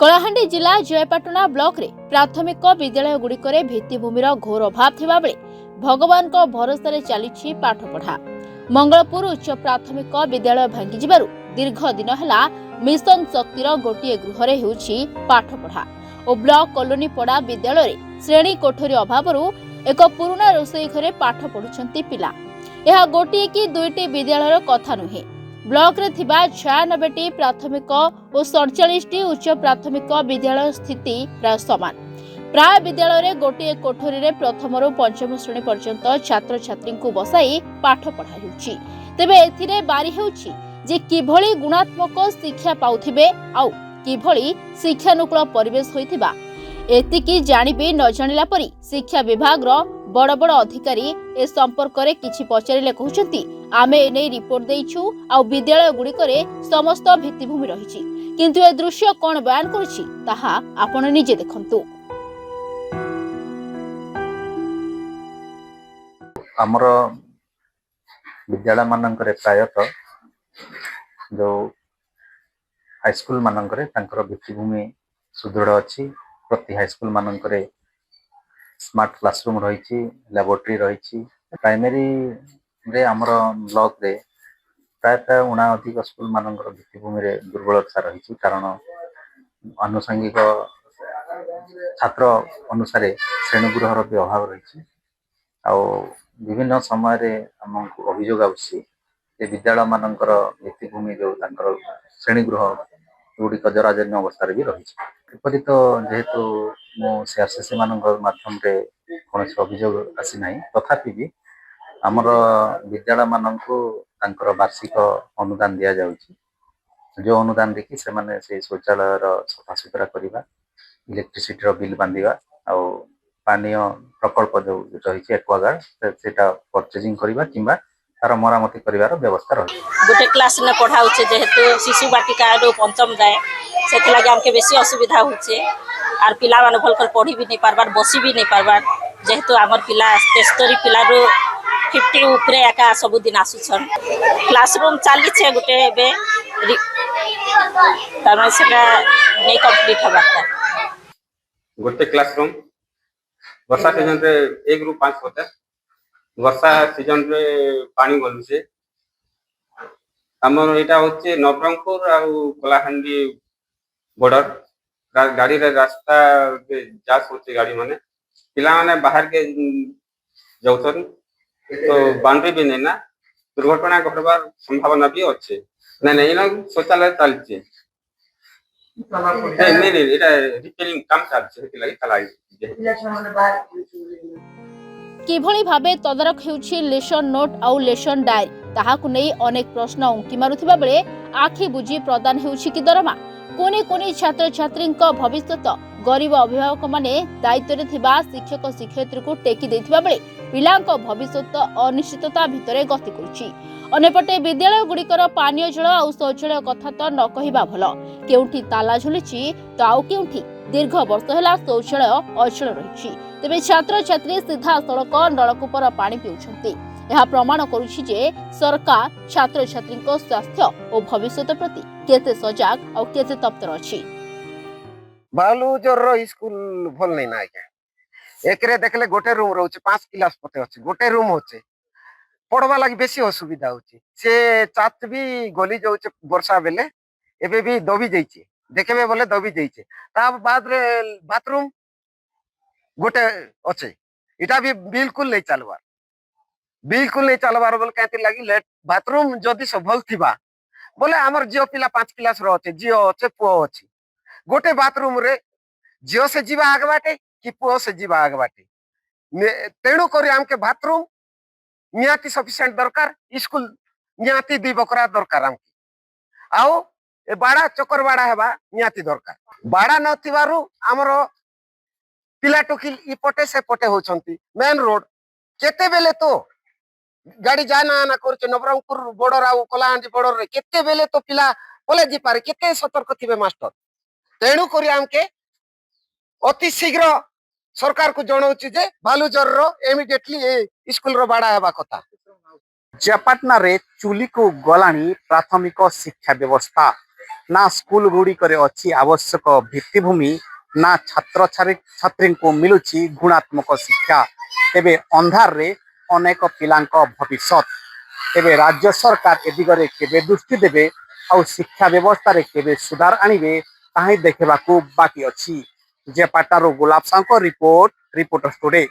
कलाहांडी जिला जयपाटना ब्लॉक रे प्राथमिक विद्यालय गुड़िकरे भित्तिभूमिर घोर अभाव थिबा बेले भगवान को भरोसा रे चलीछि पाठ पढ़ा। मंगलपुर उच्च प्राथमिक विद्यालय भांगी जिबारु दीर्घ दिन हला मिशन शक्तिर गोटिए गृहरे हेउछि पाठ पढ़ा और ब्लॉक कॉलोनी पड़ा विद्यालय रे श्रेणी कोठरी अभावरु एक पुराना रोषेई घरे पाठ पढ़ुछंती पिला। यह गोटिए कि दुईटी विद्यालयर कथा नुहे। ब्लॉक रे थिबा 96टी प्राथमिक और 47टी उच्च प्राथमिक विद्यालय स्थिति प्राय समान। प्राय विद्यालय रे गोटिए कोठरी रे प्रथम रु पंचम श्रेणी पर्यंत छात्र छात्री को बसाई पाठ पढ़ा हेउछि। तेबे एथिरे बारी हेउछि जे किभଳି गुणात्मक शिक्षा पाउथिबे आउ किभଳି शिक्षानुकूल परिवेश होइथिबा एतिकी जानिबे न जानिला परी शिक्षा विभाग रो बड़ बड़ अधिकारी ए संपर्क रे किछि पचारिले कहउछंती आमे एने रिपोर्ट देइछु आ विद्यालय गुड़िकरे समस्त भित्तिभूमि रहिछि, किंतु ए दृश्य कोन बयान करूछि ताहा आपण निजे देखंतु। हमर विद्यालय मानकरे प्रायतः जो हाईस्कूल मानकरे तांकर भित्तिभूमि सुदृढ़ अछि। प्रति हाईस्कूल मानकरे स्मार्ट क्लासरूम रही, लैबोरेटरी रही। प्राइमरी रे हमर ब्लॉक रे प्रायतः 79 स्कूल मानकर भित्तिभूमि रे दुर्बलता रही, कारण आनुषंगिक छात्र अनुसार श्रेणीगृहर भी अभाव रही। विभिन्न समय रे हमको अभियोग आउछि विद्यालय मानकर भित्तिभूमि जो तांकर श्रेणीगृह गुड़िक जराजीर्ण अवस्था भी रही। एपरी तो जेहेतु मो सीआरसीसी माध्यम कौन अभियोग आसी ना, तथापि भी आमर विद्यालय मानक वार्षिक अनुदान दि जाउछि, जो अनुदान देखिए से शौचालय सफा सुतरा करवा, इलेक्ट्रिसिटी बिल बांधिवा आउ पानीय प्रकल्प जो रही एक्वागार्ड सेटा परचेजिंग करवा किंबा तार मरामती कर व्यवस्था रही। गोटे क्लास में पढ़ाऊे जेहेतु शिशु बाटिका रो पंचम जाए से आमके बेसी असुविधा होचे आर पिला माने भल कर पढ़ी भी नहीं पारबार, बसी भी नहीं पारबार। जेहेतु आमर पिला 73 पिला रो 50 ऊपरे एका सब दिन आसुछन। क्लासरूम चली छे गोटे बे तमे सेटा नहीं कंप्लीट हबाता। गोटे क्लासरूम वर्षा सीजन रे 1 रु 5 होता। वर्षा सीजन रे पानी गलु से हमर एटा होचे नवरंगपुर आ कलाहांडी बॉर्डर गाड़ी रे रास्ता जास होचे। गाड़ी माने पिला माने बाहर के जाउछन तो बाउंड्री भी नहीं ना, दुर्घटना घटबार संभावना भी अच्छे। नहीं ना शौचालय चलছে नहीं एटा रिपेयरिंग काम चलছে हेति लागि चलाई किभଳି भाबे तदारक हेउछि लेसन नोट आउ लेसन डायरी ताहाकु नै अनेक प्रश्न उंकी मारुथिबा बेले आखि बुझी प्रदान हेउछि कि दरमा। कोनी कोनी छात्र छात्रींक भविष्यत गरीब अभिभावक माने दायित्व रे थिबा शिक्षक शिक्षयित्री को टेकी देथिबा बेले पिलांक भविष्यत अनिश्चितता भितरे गति करुछि। अनेपटे विद्यालय गुड़िकर पानीय जल आउ शौचालय कथा तो न कहिबा भल, केउठी ताला झुलिछि तो आउ केउठी दीर्घ वर्ष होला शौचालय अचल रहिछि। तेबे छात्र छात्री सीधा सड़क नलकूपर पानी पिउछंती। यह प्रमाण करुछि जे सरकार छात्र छात्री स्वास्थ्य और भविष्यत प्रति केते सजग और केते तत्पर अछि। बालूजर स्कूल भल नहीं ना एकरे देखले गोटे रूम रहउछि, 5 क्लास पते अछि, गोटे रूम होचे पढ़वा लागि बेसी असुविधा होछि। से छात्र भी गली जाउछे वर्षा बेले एबे भी दबी जाइछे, देखबे बोले दबी जाइछे। ता बाद रे बाथरूम गोटे अच्छे, इटा भी बिल्कुल नहीं चलबार बोले कहते लगी लेट बाथरूम जदि सफल थिबा बोले हमर जियो पिला 5 क्लास रो अच्छे, जियो अच्छे पुओ अच्छे। गोटे बाथरूम रे जियो से जीवा आगे बाटे कि पुओ से जीवा आगे बाटे, तेणु करी हमके बाथरूम नियाती सफिशिएंट दरकार, स्कूल नियाती 2 बकरा दरकार हमके आउ ए बाड़ा चक्कर बाड़ा हेबा नियाती दरकार। बाड़ा न थिबारु हमर पिला टोकिल इपटे से पटे होछंती। मेन रोड केते बेले तो गाड़ी जाना आना करछे, नवरंगपुर बॉर्डर आ कलाहांडी बॉर्डर रे केते बेले तो पिला कॉलेज पारे केते सतर्क थिबे मास्टर। तेणु करी हमके अति शीघ्र सरकार को जणाउछि जे बालूजर रो इमिडिएटली ए स्कूल रो बाड़ा हेबा कथा। जयपाटना रे चुली को गलानी प्राथमिक शिक्षा व्यवस्था ना स्कूल गुड़िक अच्छी आवश्यक भित्तिभूमि ना छात्र छात्री को मिलुची गुणात्मक शिक्षा तेबे अंधार रे अनेक पिलांक भविष्य तेबे राज्य सरकार ए दिगरे केबे दृष्टि देबे और शिक्षा व्यवस्था रे केबे सुधार आनिबे ताही देखबाकू बाकी अछि जे पाटारो गुलाब सांको रिपोर्टर्स टुडे।